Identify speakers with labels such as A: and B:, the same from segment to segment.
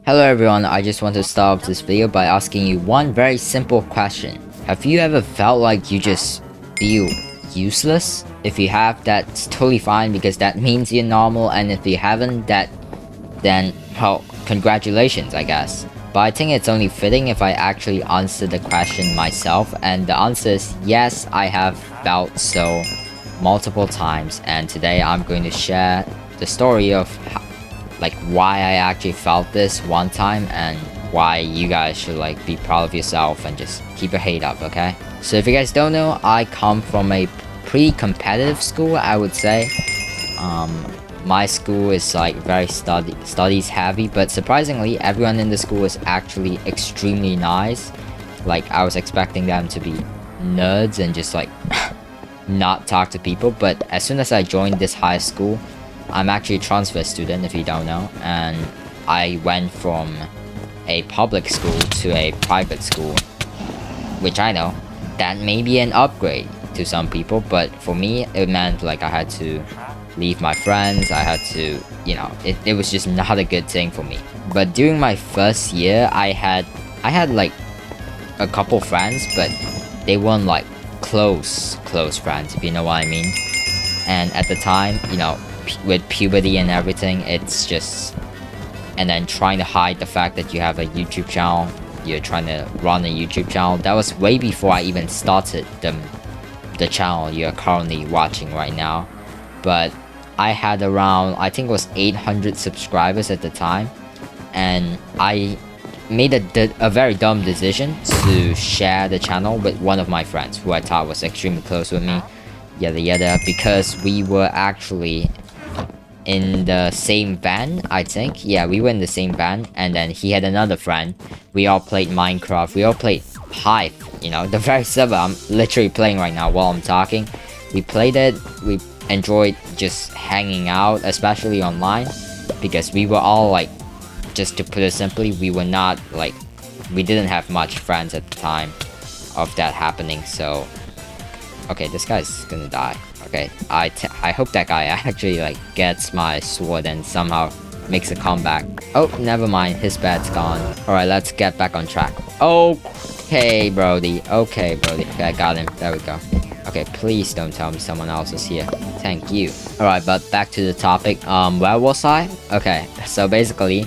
A: Hello everyone, I just want to start off this video by asking you one very simple question. Have you ever felt like you just feel useless? If you have, that's totally fine because that means you're normal, and if you haven't, then well, congratulations I guess. But I think it's only fitting if I actually answer the question myself, and the answer is yes, I have felt so multiple times, and today I'm going to share the story of why I actually felt this one time and why you guys should be proud of yourself and just keep your head up, okay? So if you guys don't know, I come from a pretty competitive school, I would say. My school is very studies heavy, but surprisingly everyone in the school is actually extremely nice. I was expecting them to be nerds and just not talk to people, but as soon as I joined this high school, I'm actually a transfer student if you don't know, and I went from a public school to a private school, which I know that may be an upgrade to some people, but for me it meant I had to leave my friends. I had to, it was just not a good thing for me. But during my first year, I had a couple friends, but they weren't close friends, if you know what I mean. And at the time, with puberty and everything, it's just, and then trying to hide the fact that you have a YouTube channel, you're trying to run a YouTube channel. That was way before I even started the channel you're currently watching right now. But I had around, I think it was 800 subscribers at the time, and I made a very dumb decision to share the channel with one of my friends who I thought was extremely close with me, yada yada, because we were actually in the same van, I think. Yeah, we were in the same van, and then he had another friend. We all played Minecraft, we all played Hive, the very server I'm literally playing right now while I'm talking. We played it, we enjoyed just hanging out, especially online, because we were all just to put it simply, we were not we didn't have much friends at the time of that happening. So okay, this guy's gonna die. Okay, I hope that guy actually gets my sword and somehow makes a comeback. Oh, never mind, his bed's gone. Alright, let's get back on track. Okay, Brody. Okay, I got him. There we go. Okay, please don't tell me someone else is here. Thank you. Alright, but back to the topic. Where was I? Okay, so basically,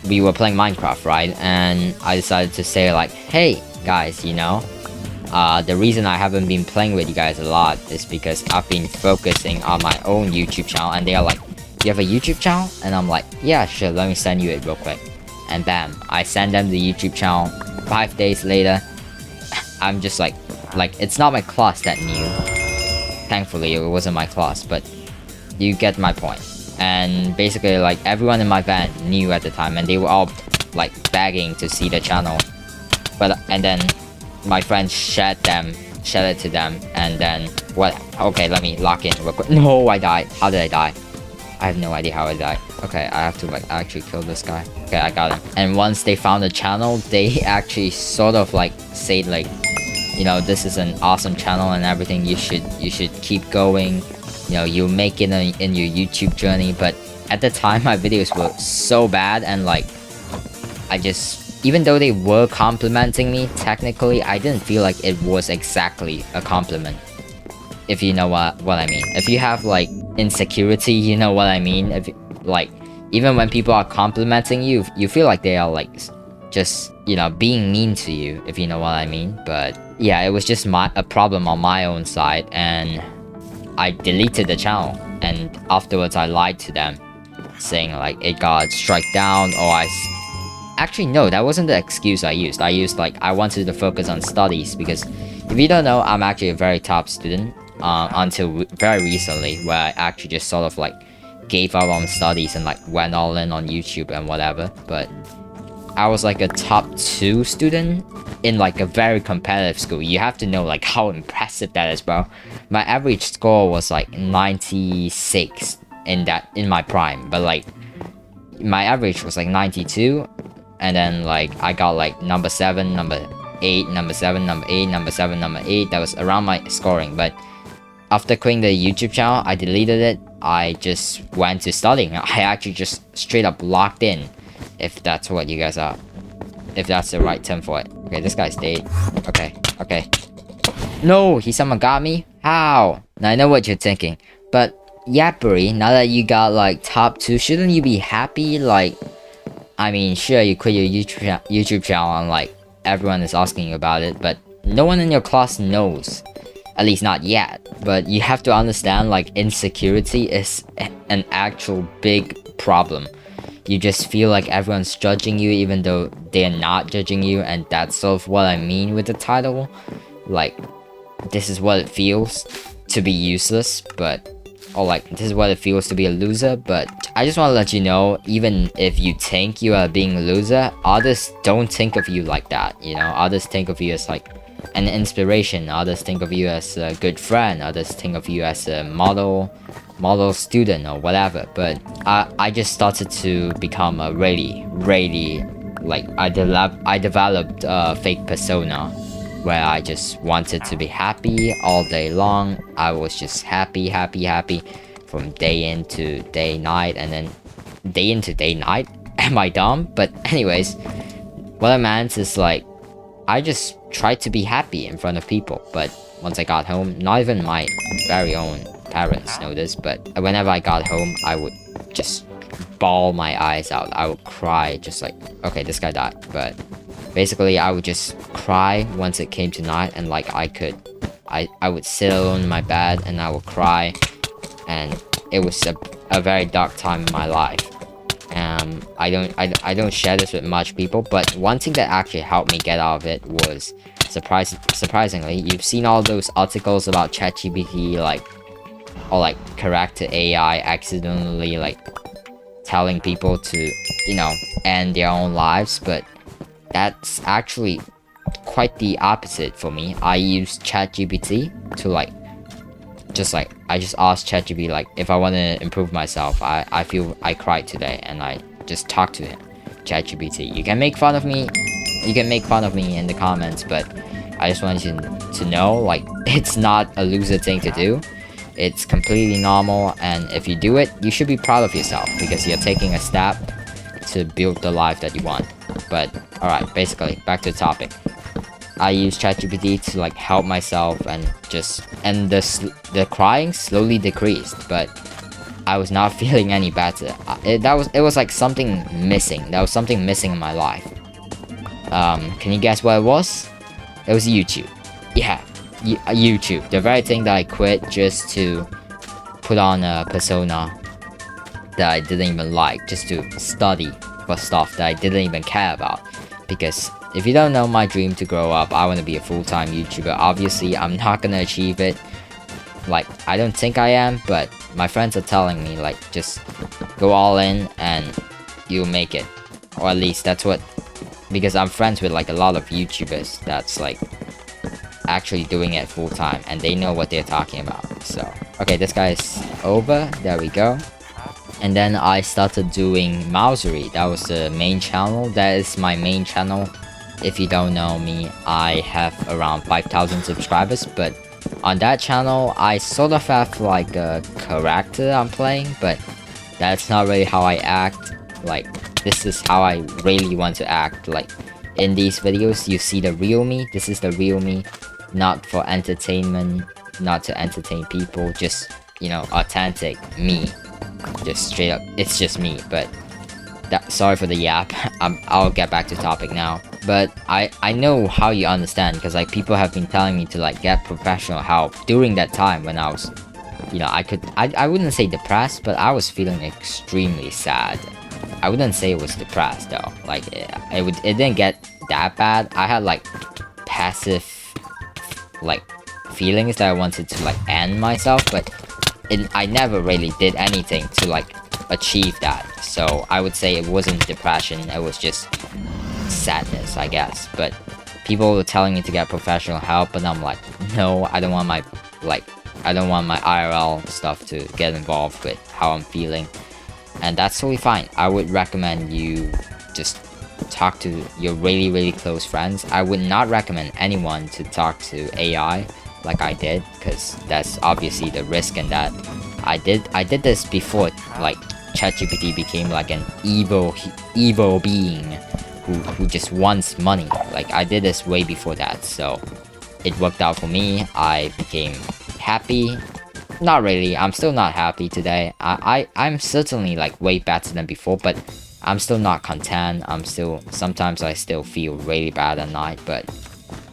A: we were playing Minecraft, right? And I decided to say hey, guys, the reason I haven't been playing with you guys a lot is because I've been focusing on my own YouTube channel, and they are you have a YouTube channel? And I'm yeah, sure, let me send you it real quick. And bam, I send them the YouTube channel. 5 days later, I'm just it's not my class that knew. Thankfully, it wasn't my class, but you get my point. And basically, everyone in my band knew at the time, and they were all begging to see the channel. And then my friends shared it to them, and then what? Okay, let me lock in real quick. No, I died. How did I die? I have no idea how I died. Okay, I have to actually kill this guy. Okay, I got him. And once they found the channel, they actually sort of said this is an awesome channel and everything. You should keep going. You'll make it in your YouTube journey. But at the time, my videos were so bad, and I just, even though they were complimenting me, technically I didn't feel like it was exactly a compliment, if you know what I mean. If you have insecurity, you know what I mean. If even when people are complimenting you, you feel like they are just being mean to you, if you know what I mean. But yeah, it was just a problem on my own side, and I deleted the channel, and afterwards I lied to them, saying it got struck down, or actually no, that wasn't the excuse I used. I wanted to focus on studies, because if you don't know, I'm actually a very top student, until very recently, where I actually just sort of gave up on studies and went all in on YouTube and whatever. But I was a top 2 student in a very competitive school. You have to know how impressive that is, bro. My average score was 96 in my prime, but my average was 92, and then I got number 7, number 8, number 7, number 8, number 7, number 8. That was around my scoring. But after quitting the YouTube channel, I deleted it. I just went to studying. I actually just straight up locked in if that's what you guys are. If that's the right term for it. Okay, this guy's dead. Okay, okay. No, he someone got me? How? Now I know what you're thinking. But Yappery, now that you got like top 2, shouldn't you be happy? Like, I mean, sure, you quit your YouTube channel and like everyone is asking you about it, but no one in your class knows. At least not yet. But you have to understand, like, insecurity is an actual big problem. You just feel like everyone's judging you even though they're not judging you, and that's sort of what I mean with the title. Like, this is what it feels to be useless, but or like this is what it feels to be a loser. But I just want to let you know, even if you think you are being a loser, others don't think of you like that, you know. Others think of you as like an inspiration, others think of you as a good friend, others think of you as a model student or whatever. But I just started to become a really like I developed a fake persona where I just wanted to be happy all day long. I was just happy from day in to day night, and then day into day night. Am I dumb? But anyways, what I meant is like I just tried to be happy in front of people, but once I got home, not even my very own parents know this, but whenever I got home, I would just bawl my eyes out. I would cry, just like, okay, this guy died, but basically I would just cry once it came to night, and like I would sit alone in my bed and I would cry, and it was a very dark time in my life. I don't share this with much people, but one thing that actually helped me get out of it was surprisingly, you've seen all those articles about ChatGPT, like, or like character AI accidentally like telling people to, you know, end their own lives, but that's actually quite the opposite for me. I use ChatGPT to like I just asked ChatGPT like if I want to improve myself. I feel I cried today, and I just talked to him. ChatGPT, you can make fun of me in the comments, but I just wanted you to know, like, it's not a loser thing to do. It's completely normal, and if you do it, you should be proud of yourself because you're taking a step to build the life that you want. But alright, basically back to the topic. I use ChatGPT to like help myself, and the crying slowly decreased, but I was not feeling any better. It was like something missing. There was something missing in my life. Can you guess what it was? It was YouTube. Yeah, YouTube. The very thing that I quit just to put on a persona that I didn't even like, just to study for stuff that I didn't even care about. Because if you don't know my dream to grow up, I want to be a full-time YouTuber. Obviously, I'm not gonna achieve it. Like, I don't think I am, but my friends are telling me, like, just go all in and you'll make it. Or at least that's what, because I'm friends with like a lot of YouTubers that's like actually doing it full-time, and they know what they're talking about. So okay, this guy is over. There we go. And then I started doing Mousery. That was the main channel. That is my main channel. If you don't know me, I have around 5,000 subscribers, but on that channel, I sort of have like a character I'm playing, but that's not really how I act. Like, this is how I really want to act. Like, in these videos, you see the real me. This is the real me, not for entertainment, not to entertain people, just, you know, authentic me. Just straight up, it's just me. But sorry for the yap. I'll get back to topic now. But I know how you understand, because like people have been telling me to like get professional help during that time when I was, you know, I wouldn't say depressed, but I was feeling extremely sad. I wouldn't say it was depressed though. Like it didn't get that bad. I had like passive like feelings that I wanted to like end myself, but I never really did anything to like achieve that. So I would say it wasn't depression, it was just sadness, I guess. But people were telling me to get professional help, and I'm like, no, I don't want my IRL stuff to get involved with how I'm feeling. And that's totally fine. I would recommend you just talk to your really close friends. I would not recommend anyone to talk to AI like I did, because that's obviously the risk in that. I did this before, like ChatGPT became like an evil being who just wants money. Like, I did this way before that, so it worked out for me. I became happy. Not really, I'm still not happy today. I'm certainly like way better than before, but I'm still not content. Sometimes I still feel really bad at night, but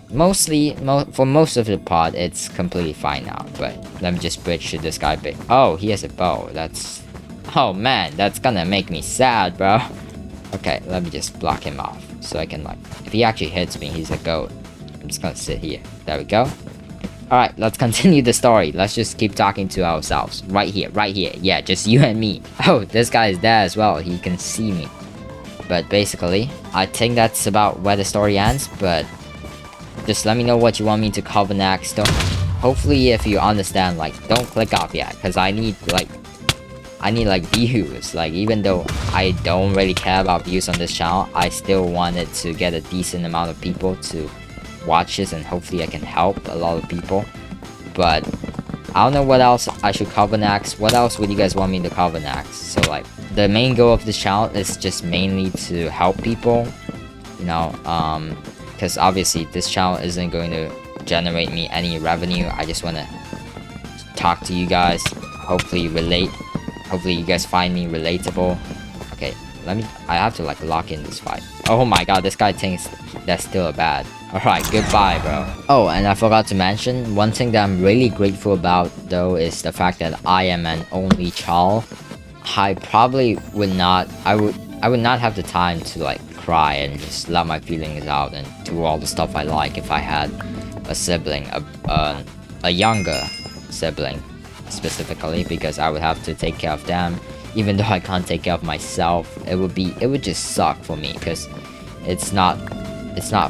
A: for most of the part, it's completely fine now. But let me just bridge to this guy bit. Oh, he has a bow. Oh man, that's gonna make me sad, bro. Okay, let me just block him off so I can, like, if he actually hits me, he's a goat. I'm just gonna sit here. There we go. Alright, let's continue the story. Let's just keep talking to ourselves. Right here. Yeah, just you and me. Oh, this guy is there as well. He can see me. But basically, I think that's about where the story ends, but just let me know what you want me to cover next. Hopefully, if you understand, like, don't click off yet, because I need views. Like, even though I don't really care about views on this channel, I still wanted to get a decent amount of people to watch this, and hopefully I can help a lot of people. But I don't know what else I should cover next. What else would you guys want me to cover next? So, like, the main goal of this channel is just mainly to help people, you know, because obviously this channel isn't going to generate me any revenue. I just want to talk to you guys, hopefully you guys find me relatable. Okay, I have to, like, lock in this fight. Oh my god, this guy thinks that's still a bad. Alright, goodbye, bro. Oh, and I forgot to mention, one thing that I'm really grateful about, though, is the fact that I am an only child. I probably would not, I would not have the time to, like, cry and just let my feelings out and do all the stuff I like if I had a sibling, a younger sibling, specifically, because I would have to take care of them. Even though I can't take care of myself, it would just suck for me, because it's not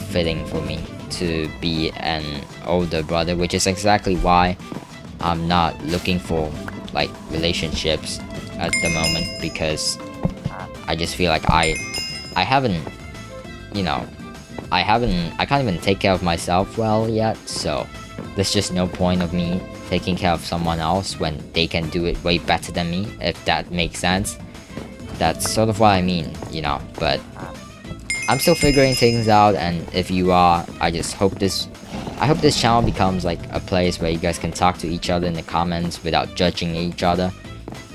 A: fitting for me to be an older brother, which is exactly why I'm not looking for, like, relationships at the moment, because I just feel like I haven't, you know, I can't even take care of myself well yet, so there's just no point of me taking care of someone else when they can do it way better than me, if that makes sense. That's sort of what I mean, you know, but I'm still figuring things out, and if you are, I hope this channel becomes like a place where you guys can talk to each other in the comments without judging each other.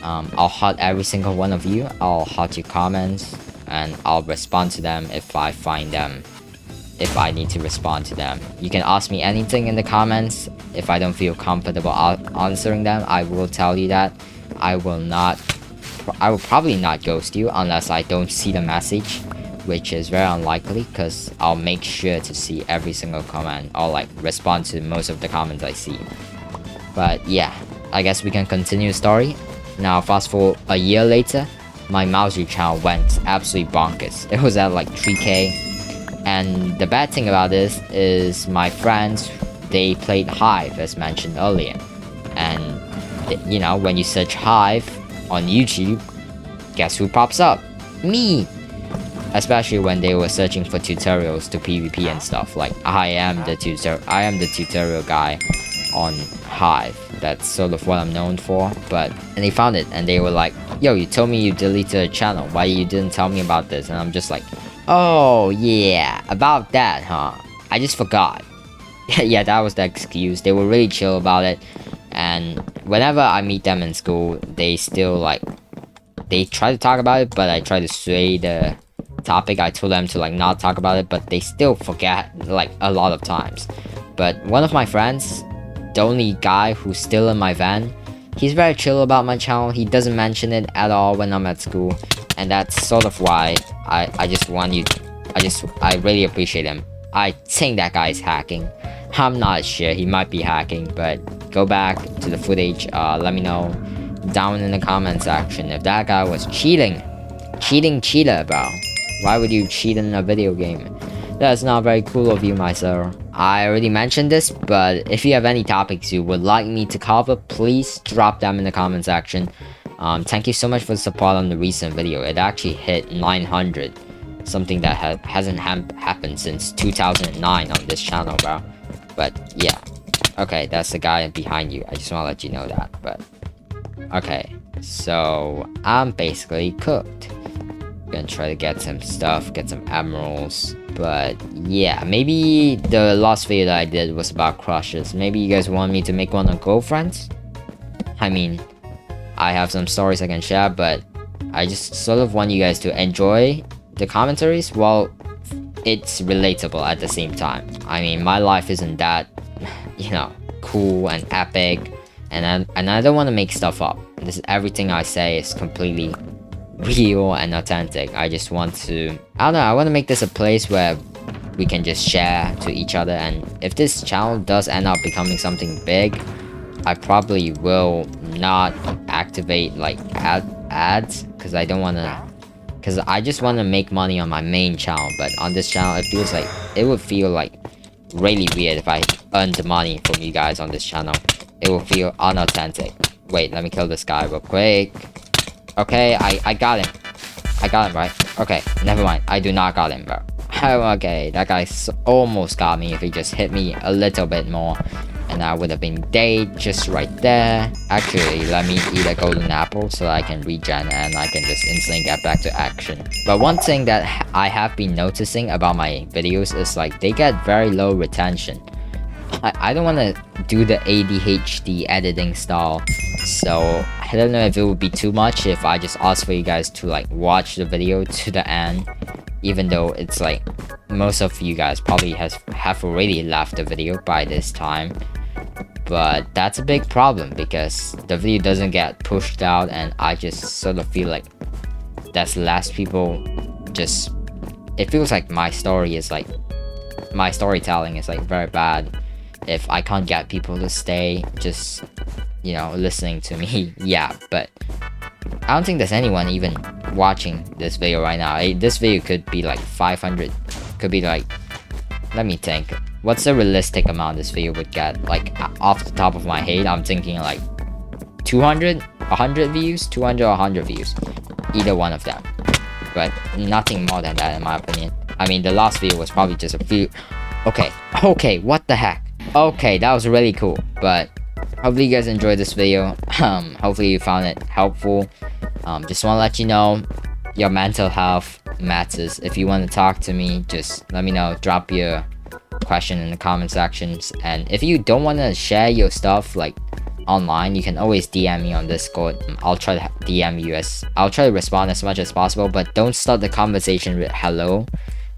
A: I'll heart every single one of you. I'll heart your comments, and I'll respond to them if I find them, if I need to respond to them. You can ask me anything in the comments. If I don't feel comfortable answering them, I will tell you that. I will probably not ghost you unless I don't see the message, which is very unlikely, because I'll make sure to see every single comment, or, like, respond to most of the comments I see. But yeah, I guess we can continue the story. Now, fast forward a year later, my Mousery channel went absolutely bonkers. It was at like 3K, and the bad thing about this is my friends, they played Hive, as mentioned earlier, and you know, when you search Hive on YouTube, guess who pops up? Me! Especially when they were searching for tutorials to PvP and stuff. Like, I am the tutorial guy on Hive. That's sort of what I'm known for. And they found it, and they were like, yo, you told me you deleted a channel, why you didn't tell me about this? And I'm just like, oh yeah, about that, huh? I just forgot. Yeah, that was the excuse. They were really chill about it, and whenever I meet them in school, they still, like, they try to talk about it, but I try to sway the topic. I told them to, like, not talk about it, but they still forget, like, a lot of times. But one of my friends, the only guy who's still in my van, he's very chill about my channel. He doesn't mention it at all when I'm at school, and that's sort of why I really appreciate him. I think that guy's hacking. I'm not sure, he might be hacking, but go back to the footage. Let me know down in the comment section if that guy was cheating. Cheater, bro. Why would you cheat in a video game? That's not very cool of you, my sir. I already mentioned this, but if you have any topics you would like me to cover, please drop them in the comment section. Thank you so much for the support on the recent video. It actually hit 900. Something that hasn't happened since 2009 on this channel, bro. But yeah. Okay, that's the guy behind you. I just want to let you know that. But okay. So I'm basically cooked. Gonna try to get some stuff, get some emeralds. But yeah, maybe the last video that I did was about crushes. Maybe you guys want me to make one on girlfriends? I mean, I have some stories I can share, but I just sort of want you guys to enjoy the commentaries while it's relatable at the same time. I mean, my life isn't that, cool and epic, and I don't want to make stuff up. This is everything I say is completely real and authentic. I just want to, I don't know, I want to make this a place where we can just share to each other, and if this channel does end up becoming something big, I probably will not activate like ads because I don't want to, because I just want to make money on my main channel. But on this channel, it would feel like really weird if I earned money from you guys on this channel. It will feel unauthentic. Wait, let me kill this guy real quick. Okay, I got him. I got him, right? Okay, never mind. I do not got him, bro. Okay, that guy almost got me if he just hit me a little bit more. And I would have been dead just right there. Actually, let me eat a golden apple so that I can regen and I can just instantly get back to action. But one thing that I have been noticing about my videos is like they get very low retention. I don't want to do the ADHD editing style, so I don't know if it would be too much if I just ask for you guys to like watch the video to the end, even though it's like most of you guys probably have already left the video by this time. But that's a big problem because the video doesn't get pushed out, and I just sort of feel like that's less people just, it feels like my storytelling is like very bad if I can't get people to stay just listening to me. Yeah, but I don't think there's anyone even watching this video right now. This video could be like 500, could be like, let me think, what's the realistic amount this video would get? Like off the top of my head, I'm thinking like 200, 100 views, 200 or 100 views, either one of them, but nothing more than that in my opinion. I mean, the last video was probably just a few. Okay, what the heck? Okay, that was really cool, but hopefully you guys enjoyed this video. Hopefully you found it helpful. Just want to let you know your mental health matters. If you want to talk to me, just let me know. Drop your question in the comment sections, and if you don't want to share your stuff like online, you can always DM me on Discord. I'll try to I'll try to respond as much as possible, but don't start the conversation with hello,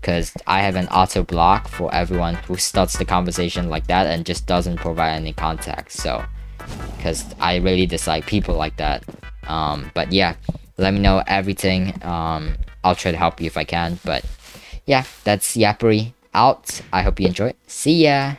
A: because I have an auto block for everyone who starts the conversation like that and just doesn't provide any context. So because I really dislike people like that. But yeah, let me know everything. I'll try to help you if I can. But yeah, that's Yappery out. I hope you enjoy. See ya.